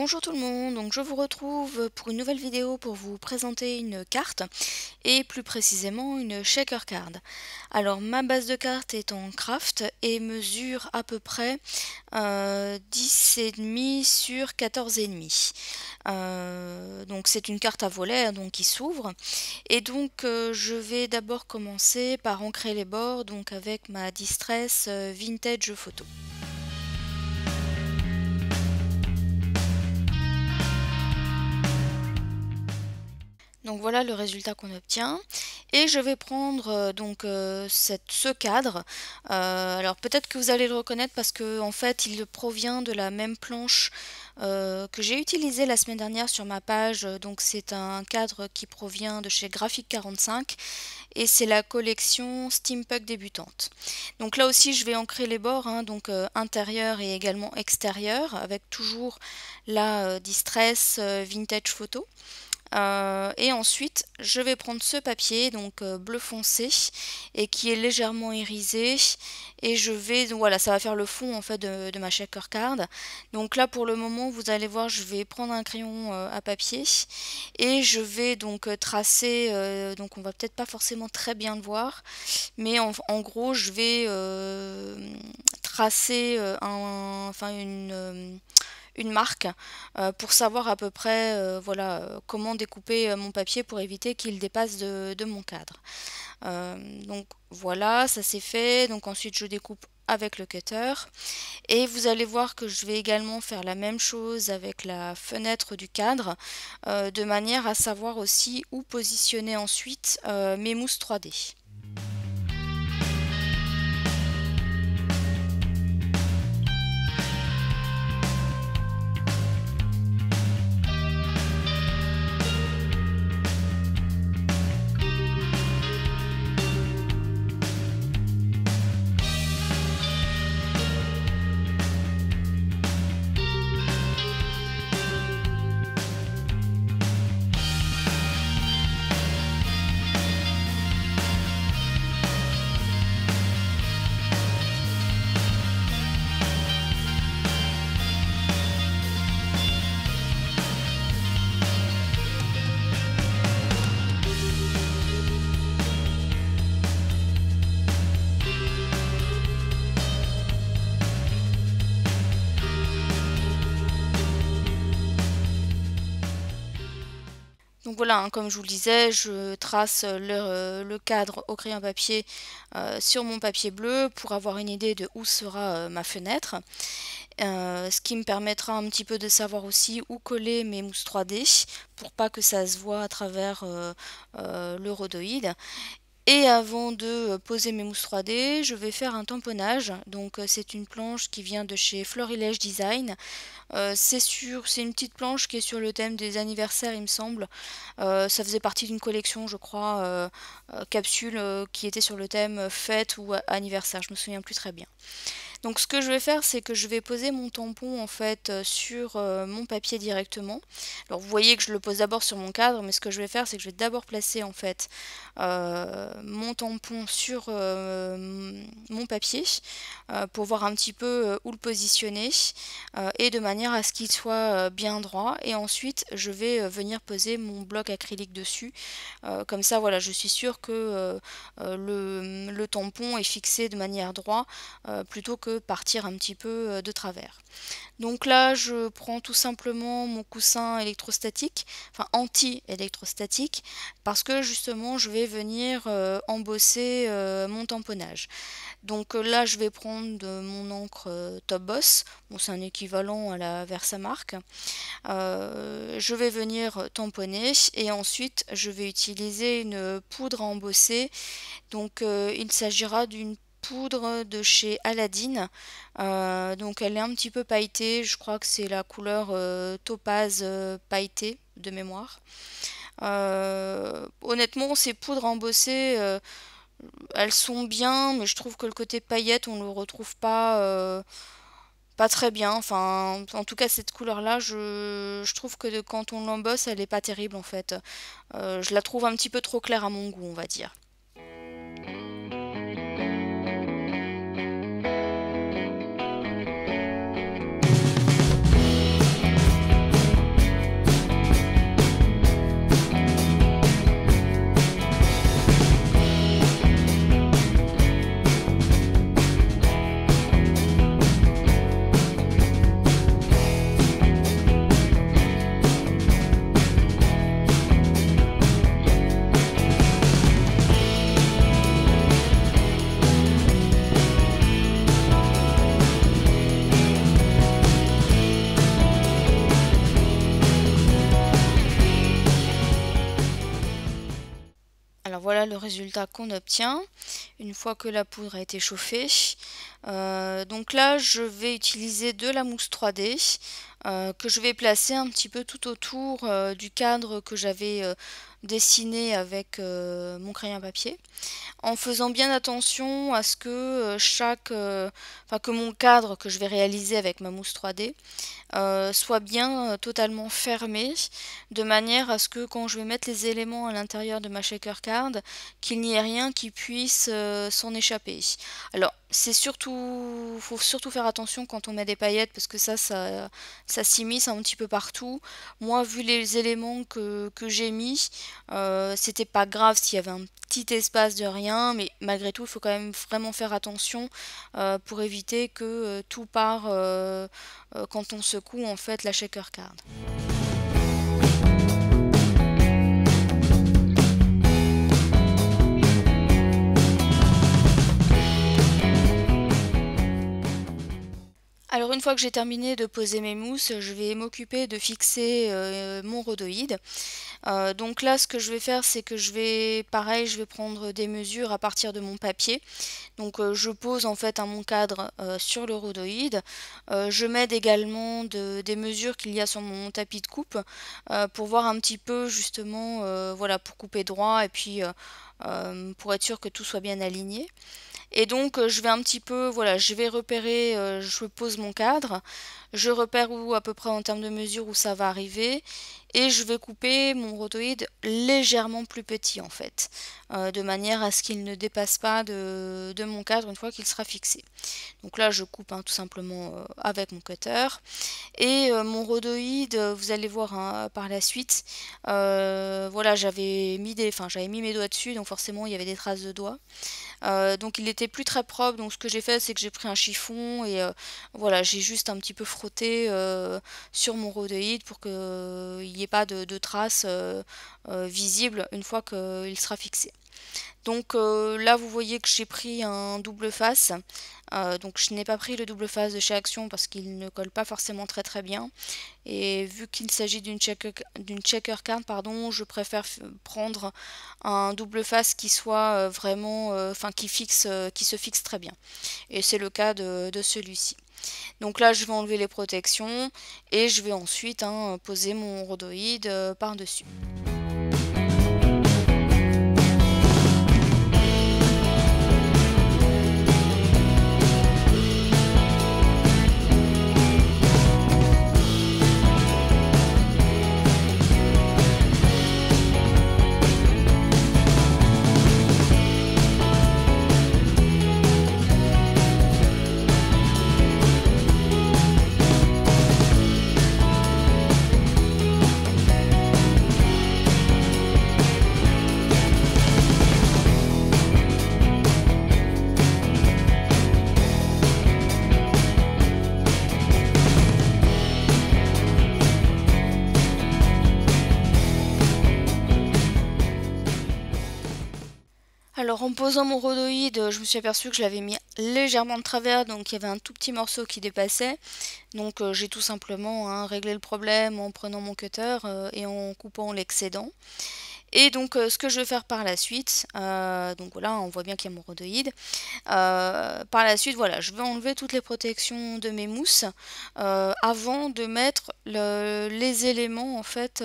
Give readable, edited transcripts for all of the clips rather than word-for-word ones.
Bonjour tout le monde, donc je vous retrouve pour une nouvelle vidéo pour vous présenter une carte et plus précisément une shaker card. Alors ma base de carte est en craft et mesure à peu près 10,5 sur 14,5. Donc c'est une carte à volet donc qui s'ouvre et donc je vais d'abord commencer par ancrer les bords donc avec ma Distress Vintage Photo. Donc voilà le résultat qu'on obtient et je vais prendre ce cadre. Alors peut-être que vous allez le reconnaître parce que en fait il provient de la même planche que j'ai utilisée la semaine dernière sur ma page. Donc c'est un cadre qui provient de chez Graphic 45 et c'est la collection Steampunk débutante. Donc là aussi je vais ancrer les bords, intérieur et également extérieur avec toujours la Distress Vintage Photo. Et ensuite je vais prendre ce papier donc bleu foncé et qui est légèrement irisé et je vais donc voilà, ça va faire le fond en fait de ma shaker card. Donc là pour le moment vous allez voir, je vais prendre un crayon à papier et je vais donc tracer, donc on va peut-être pas forcément très bien le voir, mais en gros je vais tracer une marque pour savoir à peu près comment découper mon papier pour éviter qu'il dépasse de mon cadre. Donc voilà, ça c'est fait. Donc ensuite je découpe avec le cutter et vous allez voir que je vais également faire la même chose avec la fenêtre du cadre de manière à savoir aussi où positionner ensuite mes mousses 3D. Donc voilà, comme je vous le disais, je trace le cadre au crayon papier sur mon papier bleu pour avoir une idée de où sera ma fenêtre. Ce qui me permettra un petit peu de savoir aussi où coller mes mousses 3D pour pas que ça se voit à travers le rhodoïde. Et avant de poser mes mousses 3D, je vais faire un tamponnage. Donc c'est une planche qui vient de chez Florilège Design. C'est une petite planche qui est sur le thème des anniversaires, il me semble. Ça faisait partie d'une collection, je crois, capsule qui était sur le thème fête ou anniversaire. Je me souviens plus très bien. Donc ce que je vais faire, c'est que je vais poser mon tampon en fait sur mon papier directement. Alors vous voyez que je le pose d'abord sur mon cadre, mais ce que je vais faire, c'est que je vais d'abord placer en fait mon tampon sur mon papier pour voir un petit peu où le positionner et de manière à ce qu'il soit bien droit. Et ensuite, je vais venir poser mon bloc acrylique dessus. Comme ça, voilà, je suis sûre que le tampon est fixé de manière droite plutôt que partir un petit peu de travers. Donc là, je prends tout simplement mon coussin électrostatique, enfin anti-électrostatique, parce que justement, je vais venir embosser mon tamponnage. Donc là, je vais prendre mon encre Top Boss, bon, c'est un équivalent à la Versamark. Je vais venir tamponner et ensuite, je vais utiliser une poudre à embosser. Donc il s'agira d'une poudre de chez Aladdin. Donc elle est un petit peu pailletée, je crois que c'est la couleur topaz pailletée de mémoire. Honnêtement, ces poudres embossées, elles sont bien, mais je trouve que le côté paillette, on le retrouve pas très bien. Enfin, en tout cas, cette couleur-là, je trouve que quand on l'embosse, elle est pas terrible en fait. Je la trouve un petit peu trop claire à mon goût, on va dire. voilà le résultat qu'on obtient une fois que la poudre a été chauffée. Donc là, je vais utiliser de la mousse 3D que je vais placer un petit peu tout autour du cadre que j'avais dessiné avec mon crayon à papier, en faisant bien attention à ce que que mon cadre que je vais réaliser avec ma mousse 3D soit bien totalement fermé, de manière à ce que quand je vais mettre les éléments à l'intérieur de ma shaker card, qu'il n'y ait rien qui puisse s'en échapper. Alors faut surtout faire attention quand on met des paillettes, parce que ça s'immisce un petit peu partout. Moi, vu les éléments que j'ai mis, c'était pas grave s'il y avait un petit espace de rien, mais malgré tout, il faut quand même vraiment faire attention pour éviter que tout part quand on secoue en fait la shaker card. Alors une fois que j'ai terminé de poser mes mousses, je vais m'occuper de fixer mon rhodoïde. Donc là, ce que je vais faire, c'est que je vais prendre des mesures à partir de mon papier. Donc je pose en fait mon cadre sur le rhodoïde. Je m'aide également des mesures qu'il y a sur mon tapis de coupe pour voir un petit peu justement, voilà, pour couper droit et puis pour être sûr que tout soit bien aligné. Et donc je vais un petit peu, voilà, je vais repérer, je pose mon cadre, je repère où à peu près en termes de mesure où ça va arriver, et je vais couper mon rhodoïde légèrement plus petit en fait, de manière à ce qu'il ne dépasse pas de mon cadre une fois qu'il sera fixé. Donc là je coupe tout simplement avec mon cutter, et mon rhodoïde, vous allez voir par la suite, voilà, j'avais mis mes doigts dessus, donc forcément il y avait des traces de doigts. Donc il était plus très propre, donc ce que j'ai fait, c'est que j'ai pris un chiffon et voilà, j'ai juste un petit peu frotté sur mon rhodoïde pour qu'il n'y ait pas de traces visibles une fois qu'il sera fixé. Donc là vous voyez que j'ai pris un double face, donc je n'ai pas pris le double face de chez Action parce qu'il ne colle pas forcément très bien, et vu qu'il s'agit d'une checker card, pardon, je préfère prendre un double face qui soit vraiment, qui se fixe très bien, et c'est le cas de celui-ci. Donc là je vais enlever les protections et je vais ensuite poser mon rhodoïde par-dessus. Alors en posant mon rhodoïde, je me suis aperçue que je l'avais mis légèrement de travers, donc il y avait un tout petit morceau qui dépassait. Donc j'ai tout simplement réglé le problème en prenant mon cutter et en coupant l'excédent. Et donc ce que je vais faire par la suite, donc voilà, on voit bien qu'il y a mon rhodoïde. Par la suite, voilà, je vais enlever toutes les protections de mes mousses avant de mettre les éléments en fait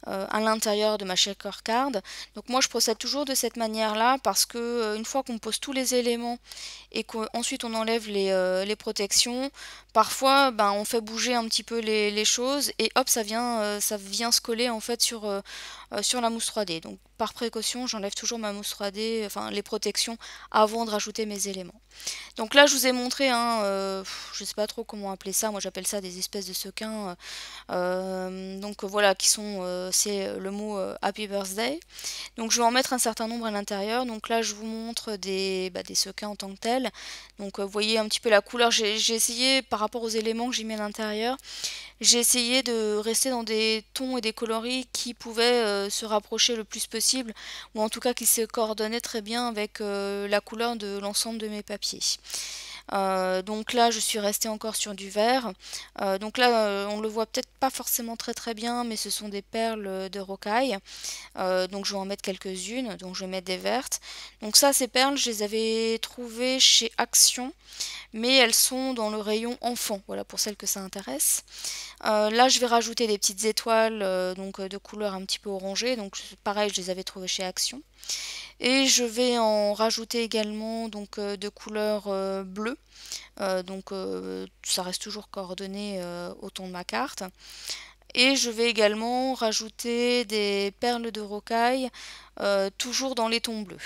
à l'intérieur de ma shaker card. Donc moi je procède toujours de cette manière là parce que une fois qu'on pose tous les éléments et qu'ensuite on enlève les protections, parfois on fait bouger un petit peu les choses et hop ça vient se coller en fait sur la mousse 3D. Donc par précaution j'enlève toujours ma mousse 3D, enfin les protections, avant de rajouter mes éléments. Donc là je vous ai montré, je sais pas trop comment appeler ça, moi j'appelle ça des espèces de sequins, donc voilà, qui sont, c'est le mot Happy Birthday. Donc je vais en mettre un certain nombre à l'intérieur. Donc là je vous montre des sequins en tant que tels. Donc vous voyez un petit peu la couleur, j'ai essayé par rapport aux éléments que j'ai mis à l'intérieur, j'ai essayé de rester dans des tons et des coloris qui pouvaient se rapprocher le plus possible, ou en tout cas qui se coordonnaient très bien avec la couleur de l'ensemble de mes papiers. Donc là je suis restée encore sur du vert. Donc là on le voit peut-être pas forcément très bien, mais ce sont des perles de rocaille. Donc je vais en mettre quelques-unes, donc je vais mettre des vertes. Donc ça, ces perles, je les avais trouvées chez Action, mais elles sont dans le rayon enfant, voilà pour celles que ça intéresse. Là je vais rajouter des petites étoiles donc de couleur un petit peu orangée, donc pareil je les avais trouvées chez Action. Et je vais en rajouter également donc de couleur bleue, donc ça reste toujours coordonné au ton de ma carte. Et je vais également rajouter des perles de rocaille, toujours dans les tons bleus.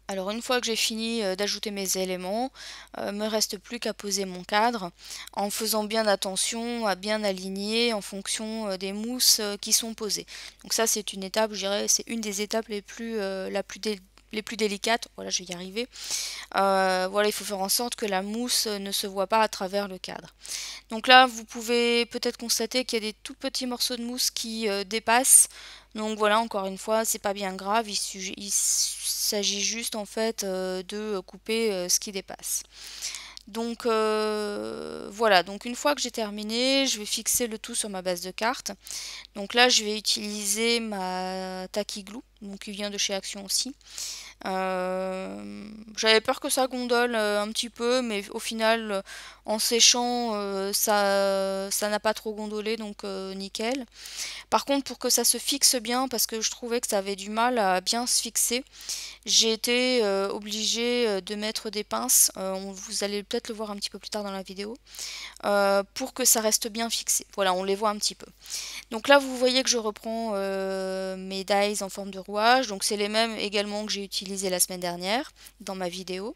Alors une fois que j'ai fini d'ajouter mes éléments, me reste plus qu'à poser mon cadre en faisant bien attention à bien aligner en fonction des mousses qui sont posées. Donc ça c'est une étape, je dirais, c'est une des étapes les plus, les plus délicates. Voilà, je vais y arriver. Voilà, il faut faire en sorte que la mousse ne se voit pas à travers le cadre. Donc là, vous pouvez peut-être constater qu'il y a des tout petits morceaux de mousse qui dépassent. Donc voilà, encore une fois, c'est pas bien grave, il s'agit juste en fait de couper ce qui dépasse. Donc voilà, donc une fois que j'ai terminé, je vais fixer le tout sur ma base de carte. Donc là, je vais utiliser ma Tacky Glue, donc qui vient de chez Action aussi. J'avais peur que ça gondole un petit peu, mais au final, en séchant, ça n'a pas trop gondolé, donc nickel. Par contre, pour que ça se fixe bien, parce que je trouvais que ça avait du mal à bien se fixer, j'ai été obligée de mettre des pinces, vous allez peut-être le voir un petit peu plus tard dans la vidéo, pour que ça reste bien fixé. Voilà, on les voit un petit peu. Donc là, vous voyez que je reprends mes dies en forme de rouage. Donc c'est les mêmes également que j'ai utilisé la semaine dernière dans ma vidéo.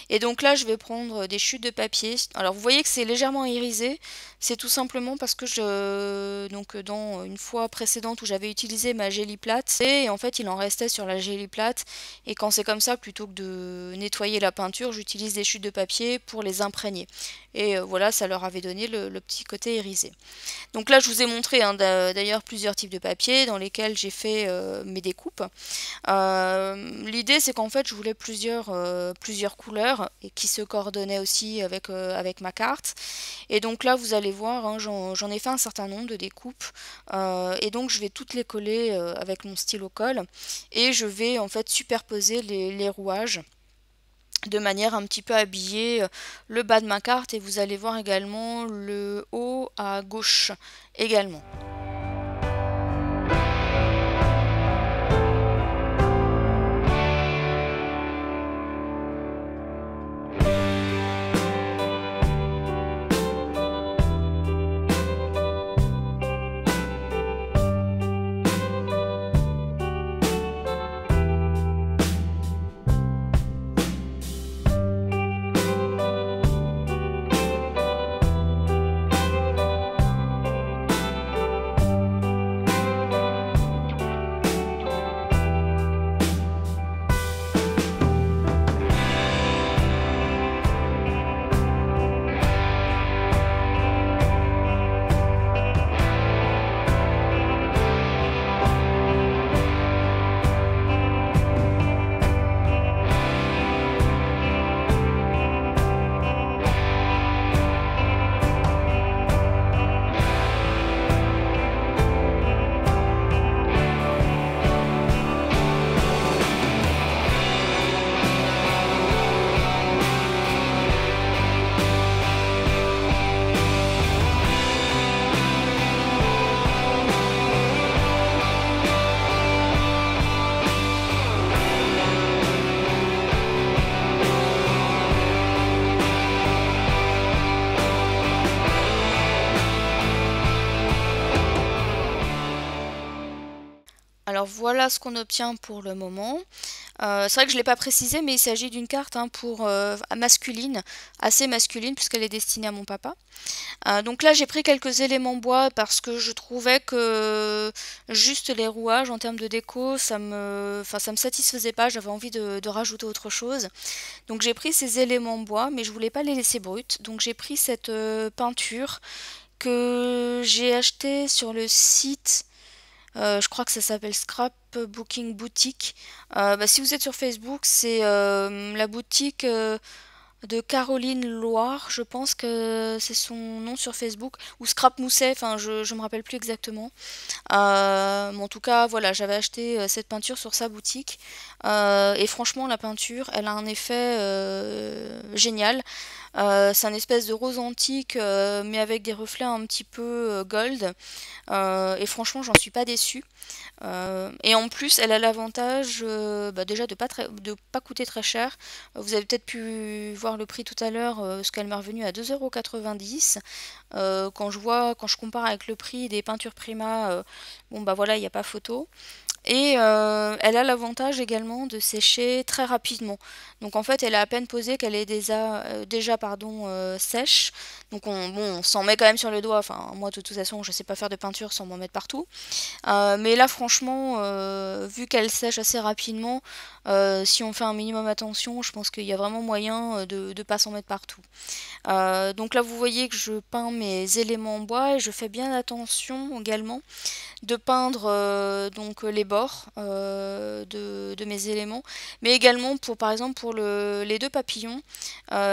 Et donc là, je vais prendre des chutes de papier. Alors vous voyez que c'est légèrement irisé. C'est tout simplement parce que donc dans une fois précédente où j'avais utilisé ma Gelli plate, et en fait il en restait sur la Gelli plate. Et quand c'est comme ça, plutôt que de nettoyer la peinture, j'utilise des chutes de papier pour les imprégner. Et voilà, ça leur avait donné le petit côté irisé. Donc là, je vous ai montré hein, d'ailleurs plusieurs types de papier dans lesquels j'ai fait mes découpes. L'idée, c'est qu'en fait, je voulais plusieurs couleurs et qui se coordonnaient aussi avec ma carte. Et donc là, vous allez voir, hein, j'en ai fait un certain nombre de découpes. Et donc, je vais toutes les coller avec mon stylo colle. Et je vais en fait superposer les rouages de manière un petit peu à habiller le bas de ma carte, et vous allez voir également le haut à gauche également. Alors voilà ce qu'on obtient pour le moment. C'est vrai que je ne l'ai pas précisé, mais il s'agit d'une carte hein, pour masculine, assez masculine puisqu'elle est destinée à mon papa. Donc là j'ai pris quelques éléments bois parce que je trouvais que juste les rouages en termes de déco, ça me satisfaisait pas, j'avais envie de rajouter autre chose. Donc j'ai pris ces éléments bois, mais je voulais pas les laisser bruts. Donc j'ai pris cette peinture que j'ai achetée sur le site. Je crois que ça s'appelle Scrapbooking Boutique. Si vous êtes sur Facebook, c'est la boutique de Caroline Loire, je pense que c'est son nom sur Facebook, ou Scrap Mousset, enfin je me rappelle plus exactement. Mais en tout cas, voilà, j'avais acheté cette peinture sur sa boutique. Et franchement, la peinture, elle a un effet génial. C'est un espèce de rose antique, mais avec des reflets un petit peu gold. Et franchement, j'en suis pas déçue. Et en plus, elle a l'avantage déjà de pas coûter très cher. Vous avez peut-être pu voir le prix tout à l'heure, ce qu'elle m'est revenu à 2,90 €. Quand je compare avec le prix des peintures Prima, bon bah voilà, il n'y a pas photo. Et elle a l'avantage également de sécher très rapidement. Donc en fait, elle a à peine posée qu'elle est déjà sèche. Donc on s'en met quand même sur le doigt. Enfin, moi de toute façon, je sais pas faire de peinture sans m'en mettre partout. Mais là, franchement, vu qu'elle sèche assez rapidement, si on fait un minimum attention, je pense qu'il y a vraiment moyen de ne pas s'en mettre partout. Donc là, vous voyez que je peins mes éléments en bois et je fais bien attention également de peindre les bords de mes éléments, mais également par exemple pour les deux papillons,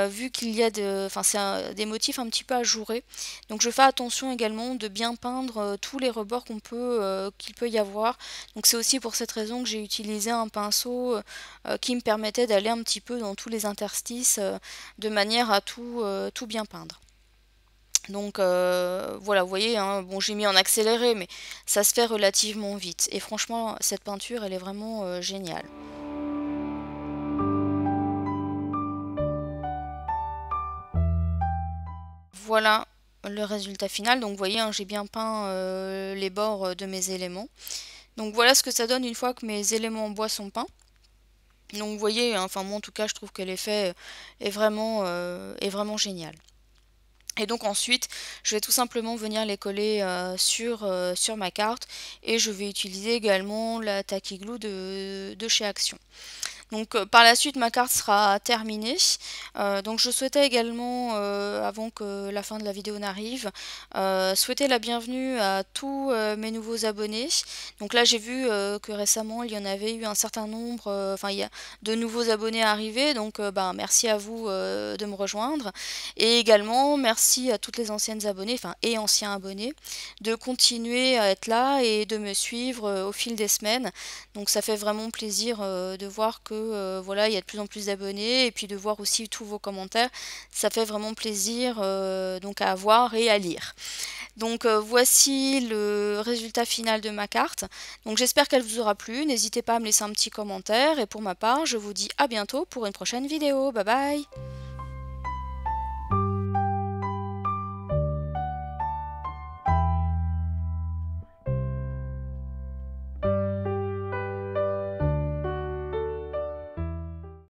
vu qu'il y a des motifs un petit peu ajourés, donc je fais attention également de bien peindre tous les rebords qu'il peut y avoir. Donc c'est aussi pour cette raison que j'ai utilisé un pinceau qui me permettait d'aller un petit peu dans tous les interstices de manière à tout bien peindre. Donc voilà, vous voyez, hein, bon j'ai mis en accéléré, mais ça se fait relativement vite. Et franchement, cette peinture, elle est vraiment géniale. Voilà le résultat final. Donc vous voyez, hein, j'ai bien peint les bords de mes éléments. Donc voilà ce que ça donne une fois que mes éléments en bois sont peints. Donc vous voyez, hein, enfin moi en tout cas, je trouve que l'effet est vraiment génial. Et donc ensuite, je vais tout simplement venir les coller sur ma carte et je vais utiliser également la Tacky Glue de chez Action. Donc par la suite ma carte sera terminée. Donc je souhaitais également, avant que la fin de la vidéo n'arrive, souhaiter la bienvenue à tous mes nouveaux abonnés. Donc là j'ai vu que récemment il y en avait eu un certain nombre, enfin il y a de nouveaux abonnés arrivés, donc merci à vous de me rejoindre. Et également merci à toutes les anciennes abonnées, enfin et anciens abonnés, de continuer à être là et de me suivre au fil des semaines. Donc ça fait vraiment plaisir de voir que voilà, il y a de plus en plus d'abonnés et puis de voir aussi tous vos commentaires. Ça fait vraiment plaisir donc à voir et à lire. Donc voici le résultat final de ma carte. Donc j'espère qu'elle vous aura plu. N'hésitez pas à me laisser un petit commentaire et pour ma part, je vous dis à bientôt pour une prochaine vidéo. Bye bye!